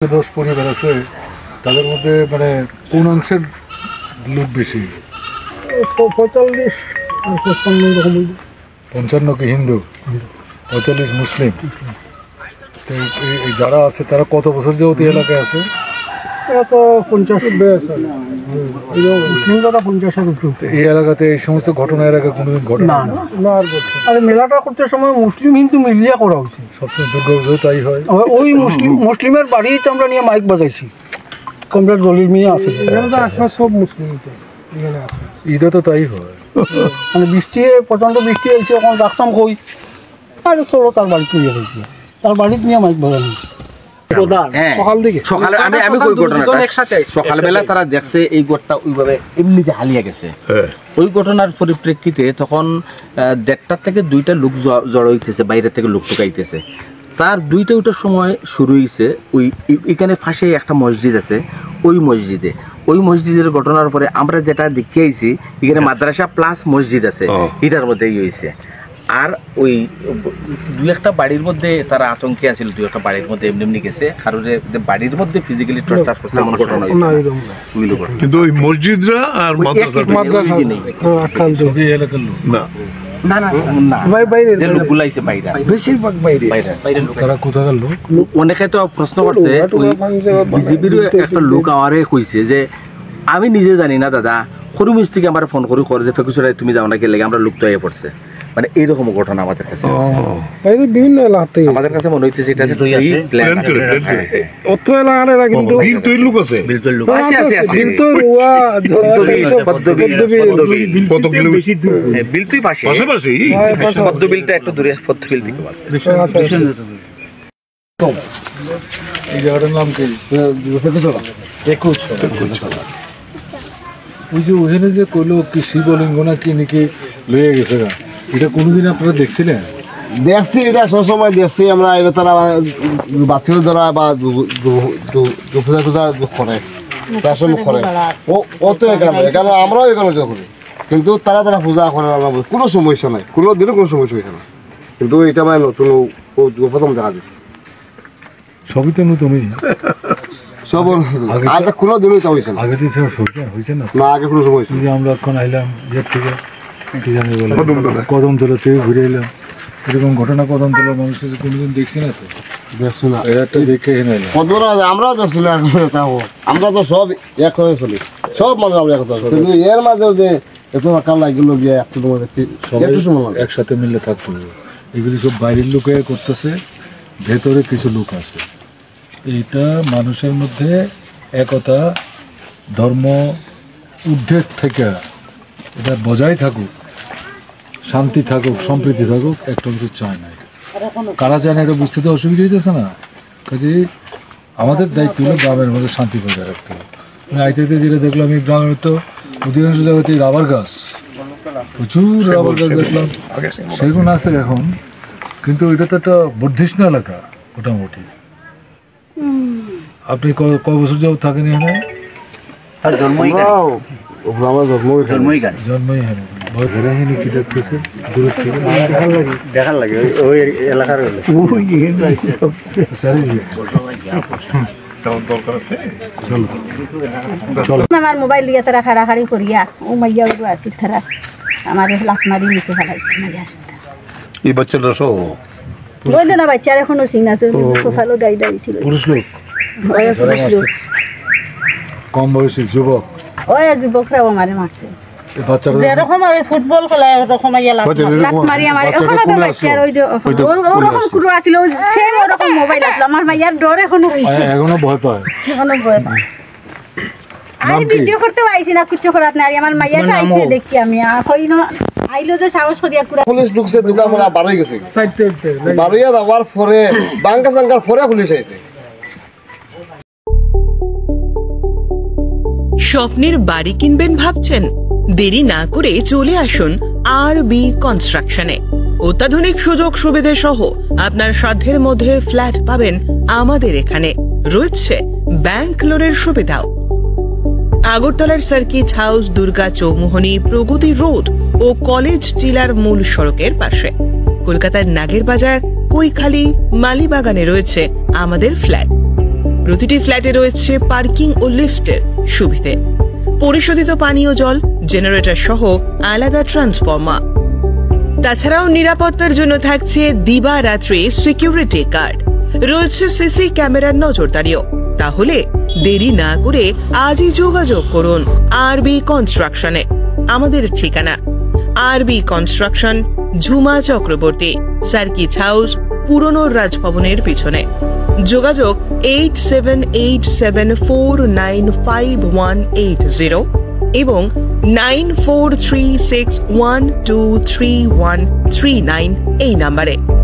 10 পরিবার আছে, তাদের মধ্যে মানে কোন অংশের লোক বেশি? 45 আর 55 এরকম। 55 কি হিন্দু, 45 মুসলিম। তো এই যারা আছে তারা কত বছর যাবত এই এলাকায় আছে? এরা তো 50 আছে, মুসলিম যারা 50-এর উপরে। এই এলাকাতে এই সমস্ত ঘটনা এর আগে কোনোদিন ঘটে না? না, আরে মেলাটা করতে সময় মুসলিম হিন্দু মিলিয়ে করা উচিত। সবসময় দুর্গা পুজো তাই হয়। ওই মুসলিমের বাড়িতে আমরা নিয়ে মাইক বাজাইছি, কমপ্লিট দলিল মিয়া আছে। সব মুসলিম ঈদে তো তাই হয়। মানে বৃষ্টি, প্রচণ্ড বৃষ্টি হয়েছে, এখন রাখতাম কই আরে চলো তার বাড়িতে নিয়ে গেছি, তার বাড়িতে নিয়ে মাইক বাজানো। সকালবেলা তারা দেখছে এই গোটটা ওইভাবে এমনিতে হালিয়ে গেছে। ওই ঘটনার পরিপ্রেক্ষিতে তখন 1:30 থেকে 2টা লোক জড়ো হইতেছে, বাইরে থেকে লোক ঢুকাইতেছে। তার 2টার সময় শুরু হয়েছে। ওই এখানে পাশে একটা মসজিদ আছে, ওই মসজিদের ঘটনার পরে আমরা যেটা দেখতে আইছি, এখানে মাদ্রাসা প্লাস মসজিদ আছে, এটার মধ্যে হয়েছে। আর ওই 2-1টা বাড়ির মধ্যে তারা আতঙ্কে আছিল, 2-1টা বাড়ির মধ্যে এমনি গেছে, কারণ বাড়ির মধ্যে ফিজিক্যালি টর্চার করছে এমন ঘটনা হয়েছে। কিন্তু ওই মসজিদরা আর মাদ্রাসা নেই না না না না, যে লোকগুলো আইছে বাইরে, বেশিরভাগ বাইরে লোক। তারা কোথাকার লোক? অনেকে তো প্রশ্ন করছে, ওই বিজেপির একটা লোক আমারে কইছে যে আমি নিজে জানি না দাদা, সরু মিস্ত্রিকে আমার ফোন করে যে ফেকুচুরায় তুমি যাও না কে লেগে, আমরা লোক তো আইয়ে পড়ছে। মানে এইরকম ঘটনা আমাদের কাছে বিভিন্ন এলাকাতে, আমাদের কাছে মনে হইতেছে এটা কিন্তু অত এলাকার কিন্তু লোক আছে, বিলতুই পাশে, পদ্মবিলটা একটু দূরে, পদ্মবিল থেকে এই জায়গাটার নাম কি? ওই যে ওখানে যে কইলো কি শিবলিঙ্গ না কি নাকি লয়ে গেছে, এটা কোনোদিন আপনারা দেখছিলেন? দেখছি, এটা সবসময় দেখছি আমরা। এটা তারা বাতিল ধরা বা পূজা টুজা করে, তার সময় করে। ও তো এখানে আমরাও এখানে করি, কিন্তু তারা পূজা করে কোনো সমস্যা নাই, কোনো দিনও কোনো সমস্যা হয়েছে না। কিন্তু এটা মানে নতুন প্রথম দেখা দিচ্ছে, সবই তো নতুনই, সব আগে কোনো দিনও তা হয়েছে না। আগে দিন হয়েছে না, না আগে কোনো সময় হয়েছে না। আমরা এখন আইলাম ইয়ের থেকে, কি জানি বলে কদমতলা থেকে ঘুরে এলাম, এরকম ঘটনা কদমতলা মানুষ কাছে কোনোদিন দেখছি না। তো দেখছি না, এটা দেখে এনে আমরাও দেখছি না, আমরা তো সব এক হয়ে চলি, সব মানুষ আমরা এক হয়ে। কিন্তু এর মাঝেও যে এত টাকা লাগলো গিয়ে একটু একসাথে মিলে থাকতে হবে। এগুলি সব বাইরের লোকে করতেছে, ভেতরে কিছু লোক আছে। এইটা মানুষের মধ্যে একতা, ধর্ম, উদ্বেগ থেকে এটা বজায় থাকুক, শান্তি থাকুক, সম্প্রীতি থাকুক, একটা কিছু চায় না। কারা চায় না এটা বুঝতে তো অসুবিধা হইতেছে না। কাজে আমাদের দায়িত্ব হলো গ্রামের মধ্যে শান্তি বজায় রাখতে হবে। আমি আইতে যেটা দেখলাম, এই গ্রামের তো অধিকাংশ জায়গাতে রাবার গাছ, প্রচুর রাবার গাছ দেখলাম, সেগুন আছে এখন। কিন্তু এটা তো একটা বর্ধিষ্ণু এলাকা মোটামুটি। আপনি কয় বছর যাবত থাকেন এখানে? জন্মই হ্যাঁ, ভয় ঘেরা হয়নি কি দেখতেছে দূরের থেকে? দেখার লাগে ওই এলাকার আমার মোবাইল দিয়ে তারা খাড়াখাড়ি করিয়া ও মাইয়া আসিল, তারা আমার লাফ মারি নিচে ফেলাইছে মাইয়া। এই বাচ্চাটা সহ ওই না বাচ্চার এখনো সিন আছে, সোফালো গাইড আইছিল। পুরুষ লোক, কম বয়সী যুবক, ওই যুবকরাও আমারে মারছে। যেরকম ফুটবল খেলা এরকম লাফ মারি আমার এখনো তো বাচ্চার ওই ওরকম কুরু আছিল, সেম ওরকম মোবাইল আসলো। আমার মাইয়ার ডর এখনো হইছে, এখনো ভয় পায়, এখনো ভয় পায়। আমি ভিডিও করতে পাইছি না, কিচ্ছু করাত না। আমার মাইয়াটা আইছে দেখি, আমি কই না আইলো যে সাহস করিয়া কুরা পুলিশ ঢুকছে, দুটা মানে বার হয়ে গেছে, বার হইয়া যাওয়ার পরে বাঙ্কা সাঙ্কার পরে পুলিশ আইছে। স্বপ্নের বাড়ি কিনবেন ভাবছেন? দেরি না করে চলে আসুন আরবি কনস্ট্রাকশনে। অত্যাধুনিক সুযোগ সুবিধা সহ আপনার সাধ্যের মধ্যে ফ্ল্যাট পাবেন আমাদের এখানে। রয়েছে ব্যাংক লোনের সুবিধাও। আগরতলার সার্কিট হাউস, দুর্গা চৌমুহনী, প্রগতি রোড ও কলেজ টিলার মূল সড়কের পাশে। কলকাতার নাগের বাজার, কৈখালি, মালিবাগানে রয়েছে আমাদের ফ্ল্যাট। প্রতিটি ফ্ল্যাটে রয়েছে পার্কিং ও লিফটের সুবিধে, পরিশোধিত পানীয় জল, জেনারেটর সহ আলাদা ট্রান্সফরমার। তাছাড়াও নিরাপত্তার জন্য থাকছে দিবারাত্রি সিকিউরিটি গার্ড, রয়েছে সিসি ক্যামেরার নজরদারিও। তাহলে দেরি না করে আজই যোগাযোগ করুন আরবি কনস্ট্রাকশনে। আমাদের ঠিকানা আরবি construction, Jhuma Chakraborty, circuit house, পুরনো রাজভবনের পিছনে। যোগাযোগ 8787495180 এবং 9436123139 এই নাম্বারে।